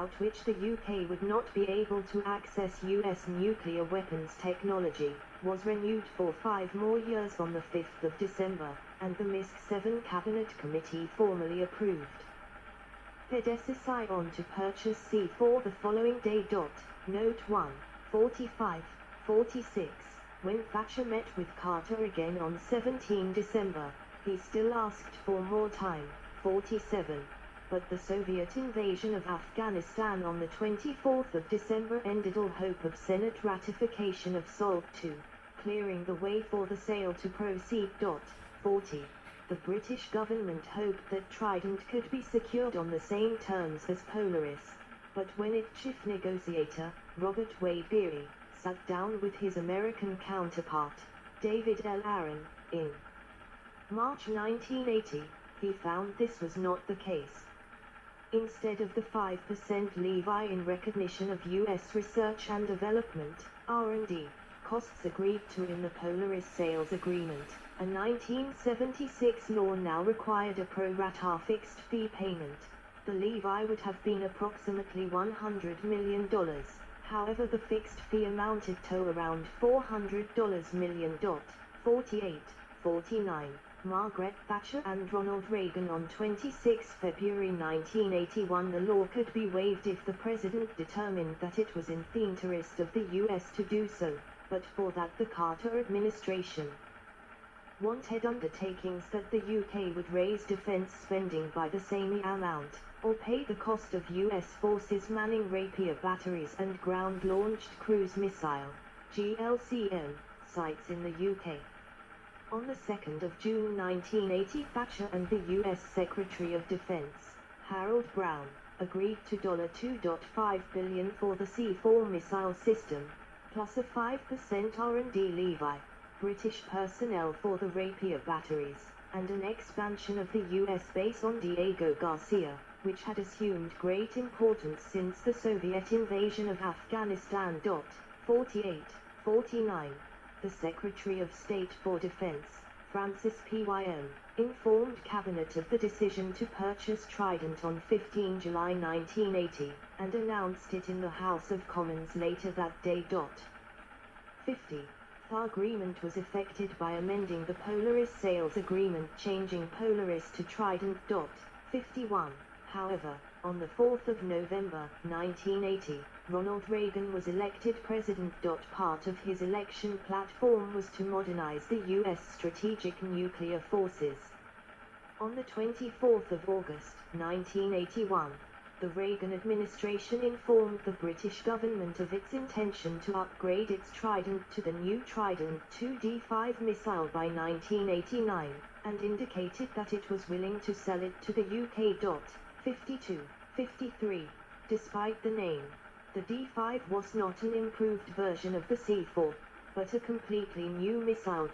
without which the UK would not be able to access US nuclear weapons technology, was renewed for 5 more years on the 5th of December, and the MISC 7 Cabinet Committee formally approved. Predecessor on to purchase C4 the following day. Note 1, 45, 46. When Thatcher met with Carter again on 17 December, he still asked for more time, 47. But the Soviet invasion of Afghanistan on the 24th of December ended all hope of Senate ratification of SALT II, clearing the way for the sale to proceed. 40. The British government hoped that Trident could be secured on the same terms as Polaris, but when its chief negotiator, Robert Wade Beery, sat down with his American counterpart, David L. Aaron, in March 1980, he found this was not the case. Instead of the 5% levy in recognition of U.S. research and development, R&D, costs agreed to in the Polaris sales agreement, a 1976 law now required a pro rata fixed fee payment. The levy would have been approximately $100 million, however the fixed fee amounted to around $400 million. 48, 49. Margaret Thatcher and Ronald Reagan on 26 February 1981. The law could be waived if the president determined that it was in the interest of the U.S. to do so, but for that the Carter administration wanted undertakings that the UK would raise defense spending by the same amount, or pay the cost of U.S. forces manning Rapier batteries and ground-launched cruise missile (GLCM) sites in the UK. On the 2nd of June 1980, Thatcher and the U.S. Secretary of Defense, Harold Brown, agreed to $2.5 billion for the C4 missile system, plus a 5% R&D levy, British personnel for the Rapier batteries, and an expansion of the U.S. base on Diego Garcia, which had assumed great importance since the Soviet invasion of Afghanistan. 48, 49. The Secretary of State for Defense, Francis P. Wyon, informed Cabinet of the decision to purchase Trident on 15 July 1980, and announced it in the House of Commons later that day. 50. The agreement was effected by amending the Polaris sales agreement, changing Polaris to Trident. 51. However, on the 4th of November, 1980, Ronald Reagan was elected president. Part of his election platform was to modernize the U.S. strategic nuclear forces. On the 24th of August, 1981, the Reagan administration informed the British government of its intention to upgrade its Trident to the new Trident II D5 missile by 1989, and indicated that it was willing to sell it to the UK. 52, 53. Despite the name, the D5 was not an improved version of the C4, but a completely new missile.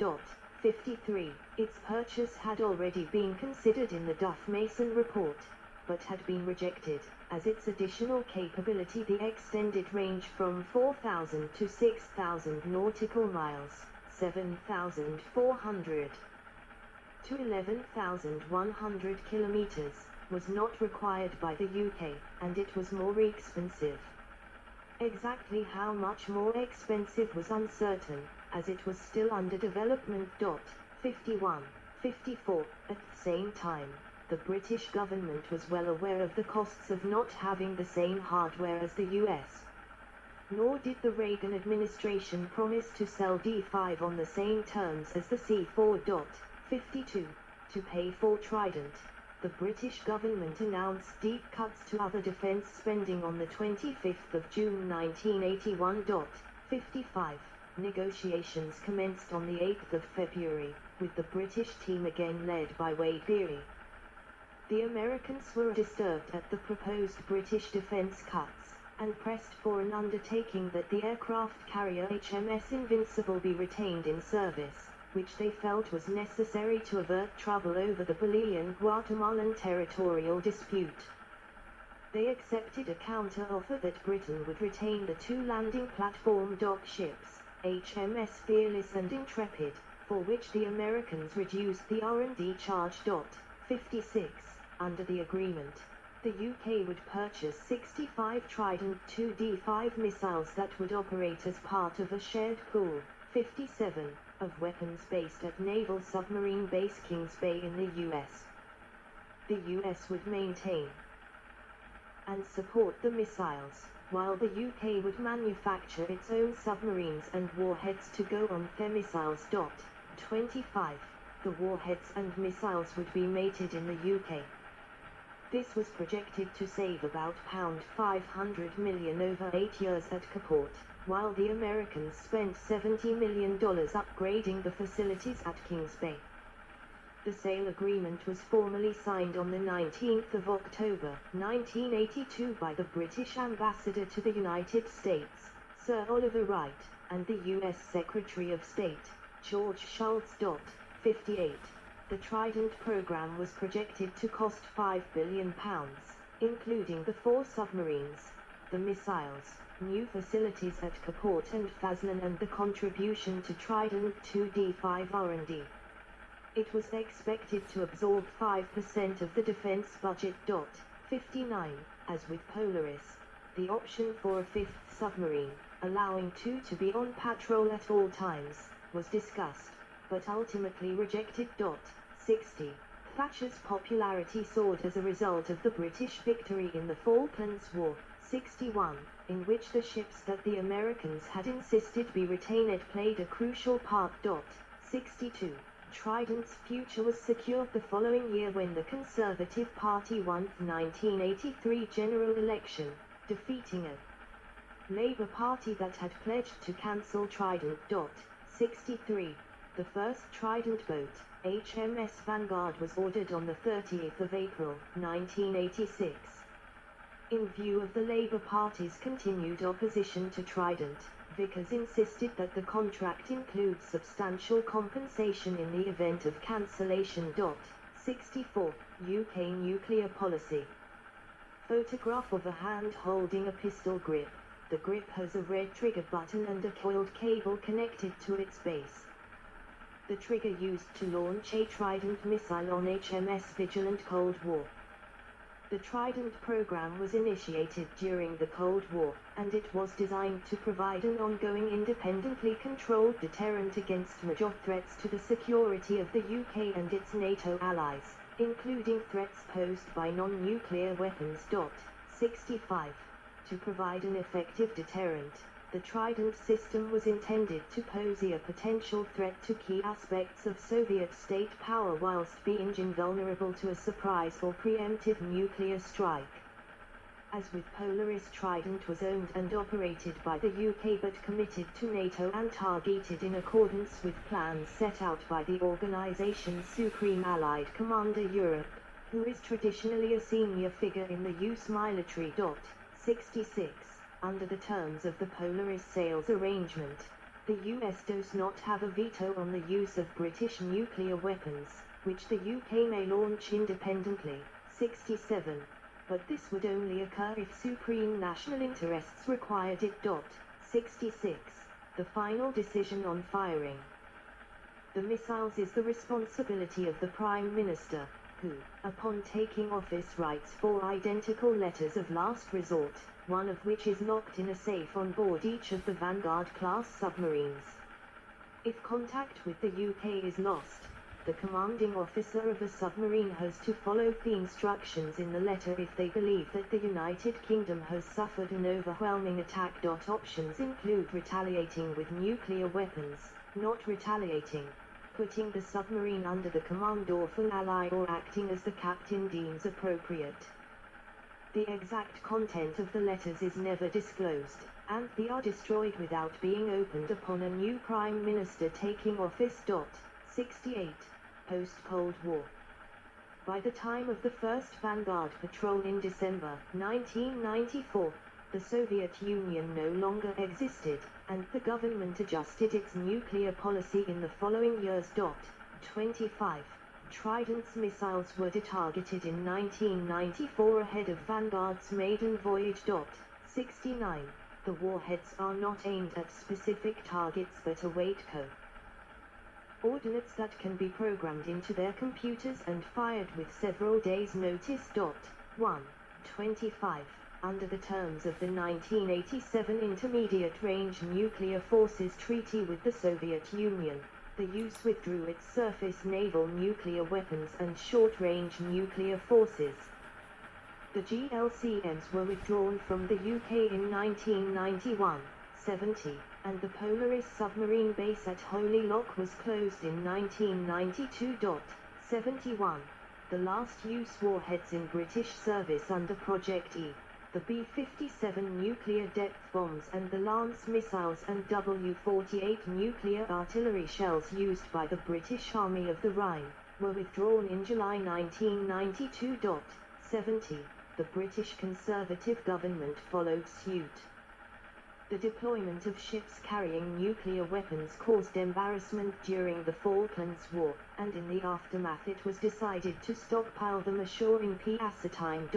53. Its purchase had already been considered in the Duff-Mason report, but had been rejected, as its additional capability, the extended range from 4,000 to 6,000 nautical miles, 7,400 to 11,100 kilometers, was not required by the UK, and it was more expensive. Exactly how much more expensive was uncertain, as it was still under development. 51, 54. At the same time, the British government was well aware of the costs of not having the same hardware as the US. Nor did the Reagan administration promise to sell D5 on the same terms as the C4. 52. To pay for Trident, the British government announced deep cuts to other defense spending on the 25th of June 1981. 55. Negotiations commenced on the 8th of February, with the British team again led by Wade Beery. The Americans were disturbed at the proposed British defense cuts, and pressed for an undertaking that the aircraft carrier HMS Invincible be retained in service, which they felt was necessary to avert trouble over the Bolivian-Guatemalan territorial dispute. They accepted a counter-offer that Britain would retain the two landing platform dock ships, HMS Fearless and Intrepid, for which the Americans reduced the R&D charge. 56. Under the agreement, The UK would purchase 65 Trident 2D5 missiles that would operate as part of a shared pool, 57, of weapons based at Naval Submarine Base Kings Bay in the US. The US would maintain and support the missiles, while the UK would manufacture its own submarines and warheads to go on their missiles. 25. The warheads and missiles would be mated in the UK. This was projected to save about £500 million over 8 years at Kaport, while the Americans spent $70 million upgrading the facilities at Kings Bay. The sale agreement was formally signed on the 19th of October, 1982 by the British Ambassador to the United States, Sir Oliver Wright, and the U.S. Secretary of State, George Shultz. 58. The Trident program was projected to cost £5 billion, including the 4 submarines, the missiles, new facilities at Kaport and Fazlan, and the contribution to Trident 2D5 R&D. It was expected to absorb 5% of the defense budget. 59. As with Polaris, the option for a 5th submarine, allowing 2 to be on patrol at all times, was discussed, but ultimately rejected. 60. Thatcher's popularity soared as a result of the British victory in the Falklands War, 61, in which the ships that the Americans had insisted be retained played a crucial part. 62. Trident's future was secured the following year when the Conservative Party won the 1983 general election, defeating a Labour Party that had pledged to cancel Trident. 63. The first Trident boat, HMS Vanguard, was ordered on the 30th of April, 1986. In view of the Labour Party's continued opposition to Trident, Vickers insisted that the contract include substantial compensation in the event of cancellation. 64. UK nuclear policy. Photograph of a hand holding a pistol grip. The grip has a red trigger button and a coiled cable connected to its base. The trigger used to launch a Trident missile on HMS Vigilant. Cold War. The Trident program was initiated during the Cold War, and it was designed to provide an ongoing independently controlled deterrent against major threats to the security of the UK and its NATO allies, including threats posed by non-nuclear weapons. 65. To provide an effective deterrent, the Trident system was intended to pose a potential threat to key aspects of Soviet state power whilst being invulnerable to a surprise or preemptive nuclear strike. As with Polaris, Trident was owned and operated by the UK but committed to NATO and targeted in accordance with plans set out by the organization's Supreme Allied Commander Europe, who is traditionally a senior figure in the US military. 66. Under the terms of the Polaris sales arrangement, the US does not have a veto on the use of British nuclear weapons, which the UK may launch independently. 67. But this would only occur if supreme national interests required it. 66. The final decision on firing the missiles is the responsibility of the Prime Minister, who, upon taking office, writes 4 identical letters of last resort, one of which is locked in a safe on board each of the Vanguard-class submarines. If contact with the UK is lost, the commanding officer of a submarine has to follow the instructions in the letter if they believe that the United Kingdom has suffered an overwhelming attack. Options include retaliating with nuclear weapons, not retaliating, putting the submarine under the command of an ally, or acting as the captain deems appropriate. The exact content of the letters is never disclosed, and they are destroyed without being opened upon a new Prime Minister taking office. 68. Post-Cold War. By the time of the first Vanguard patrol in December 1994, the Soviet Union no longer existed, and the government adjusted its nuclear policy in the following years. 25. Trident's missiles were targeted in 1994 ahead of Vanguard's maiden voyage. 69. The warheads are not aimed at specific targets but await coordinates that can be programmed into their computers and fired with several days' notice. 1. 25. Under the terms of the 1987 Intermediate-Range Nuclear Forces Treaty with the Soviet Union, the US withdrew its surface naval nuclear weapons and short-range nuclear forces. The GLCMs were withdrawn from the UK in 1991-70, and the Polaris submarine base at Holy Loch was closed in 1992-71. The last US warheads in British service under Project E, the B-57 nuclear depth bombs and the Lance missiles and W-48 nuclear artillery shells used by the British Army of the Rhine, were withdrawn in July 1992-70. The British Conservative government followed suit. The deployment of ships carrying nuclear weapons caused embarrassment during the Falklands War, and in the aftermath it was decided to stockpile them ashore in P-Assetine.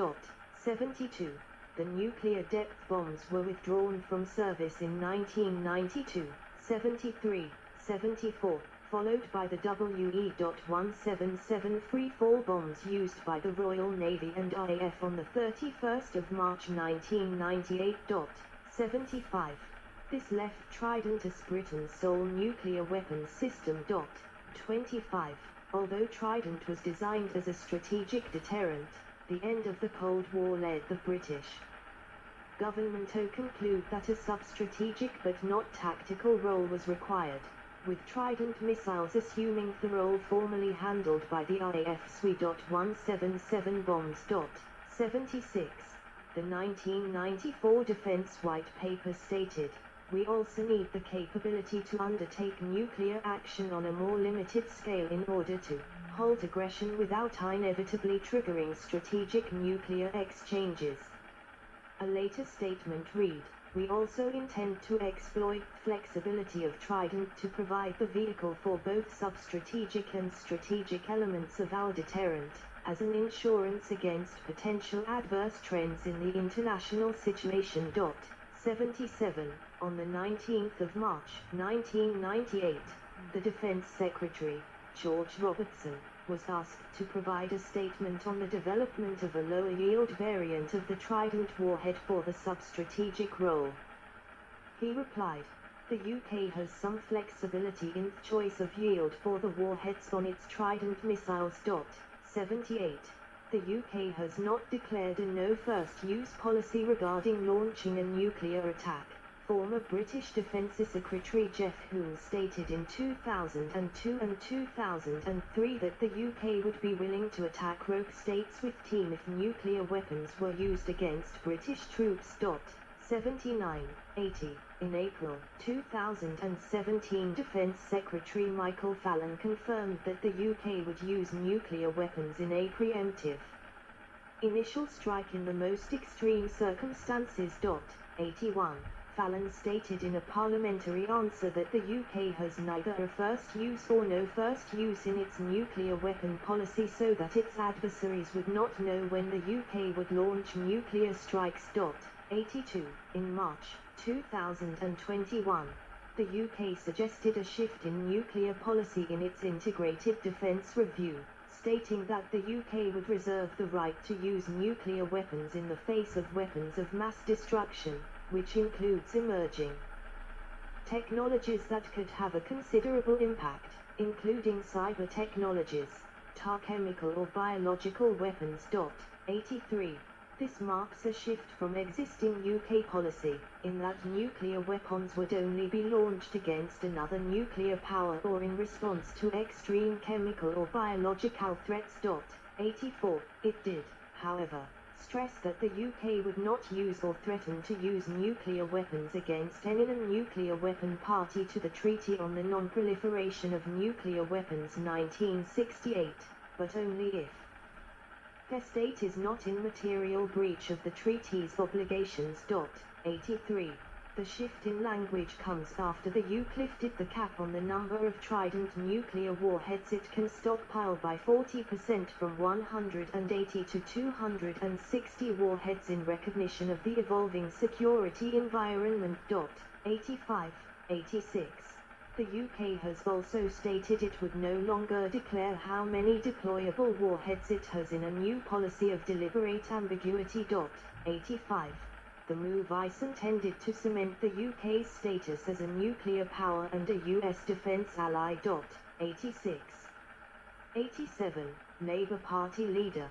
72. The nuclear depth bombs were withdrawn from service in 1992, 73, 74, followed by the WE.177 free-fall bombs used by the Royal Navy and RAF on the 31st of March 1998. 75. This left Trident as Britain's sole nuclear weapons system. 25. Although Trident was designed as a strategic deterrent, the end of the Cold War led the British government to conclude that a sub-strategic but not tactical role was required, with Trident missiles assuming the role formerly handled by the RAF's WE.177 bombs. 76. The 1994 Defense White Paper stated, "We also need the capability to undertake nuclear action on a more limited scale in order to halt aggression without inevitably triggering strategic nuclear exchanges." A later statement read, "We also intend to exploit flexibility of Trident to provide the vehicle for both sub-strategic and strategic elements of our deterrent, as an insurance against potential adverse trends in the international situation." 77. On the 19th of March 1998, the Defense Secretary, George Robertson, was asked to provide a statement on the development of a lower-yield variant of the Trident warhead for the sub-strategic role. He replied, "The UK has some flexibility in the choice of yield for the warheads on its Trident missiles." 78. The UK has not declared a no-first-use policy regarding launching a nuclear attack. Former British Defence Secretary Jeff Hume stated in 2002 and 2003 that the UK would be willing to attack rogue states with team if nuclear weapons were used against British troops. 79. 80. In April 2017, Defence Secretary Michael Fallon confirmed that the UK would use nuclear weapons in a preemptive initial strike in the most extreme circumstances. 81. Fallon stated in a parliamentary answer that the UK has neither a first use or no first use in its nuclear weapon policy, so that its adversaries would not know when the UK would launch nuclear strikes. 82. In March 2021, the UK suggested a shift in nuclear policy in its Integrated Defence Review, stating that the UK would reserve the right to use nuclear weapons in the face of weapons of mass destruction, which includes emerging technologies that could have a considerable impact, including cyber technologies, tar chemical or biological weapons. 83. This marks a shift from existing UK policy, in that nuclear weapons would only be launched against another nuclear power or in response to extreme chemical or biological threats. 84. It did, however, stress that the UK would not use or threaten to use nuclear weapons against any non-nuclear weapon party to the Treaty on the Non-Proliferation of Nuclear Weapons 1968, but only if their state is not in material breach of the treaty's obligations. 83. The shift in language comes after the UK lifted the cap on the number of Trident nuclear warheads it can stockpile by 40% from 180 to 260 warheads in recognition of the evolving security environment. 85. 86. The UK has also stated it would no longer declare how many deployable warheads it has in a new policy of deliberate ambiguity. 85. The move is intended to cement the UK's status as a nuclear power and a US defence ally. 86. 87. Labour Party leader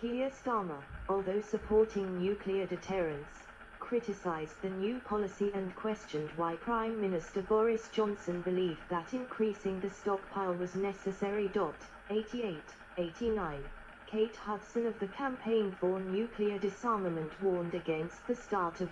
Keir Starmer, although supporting nuclear deterrence, criticised the new policy and questioned why Prime Minister Boris Johnson believed that increasing the stockpile was necessary. 88. 89. Kate Hudson of the Campaign for Nuclear Disarmament warned against the start of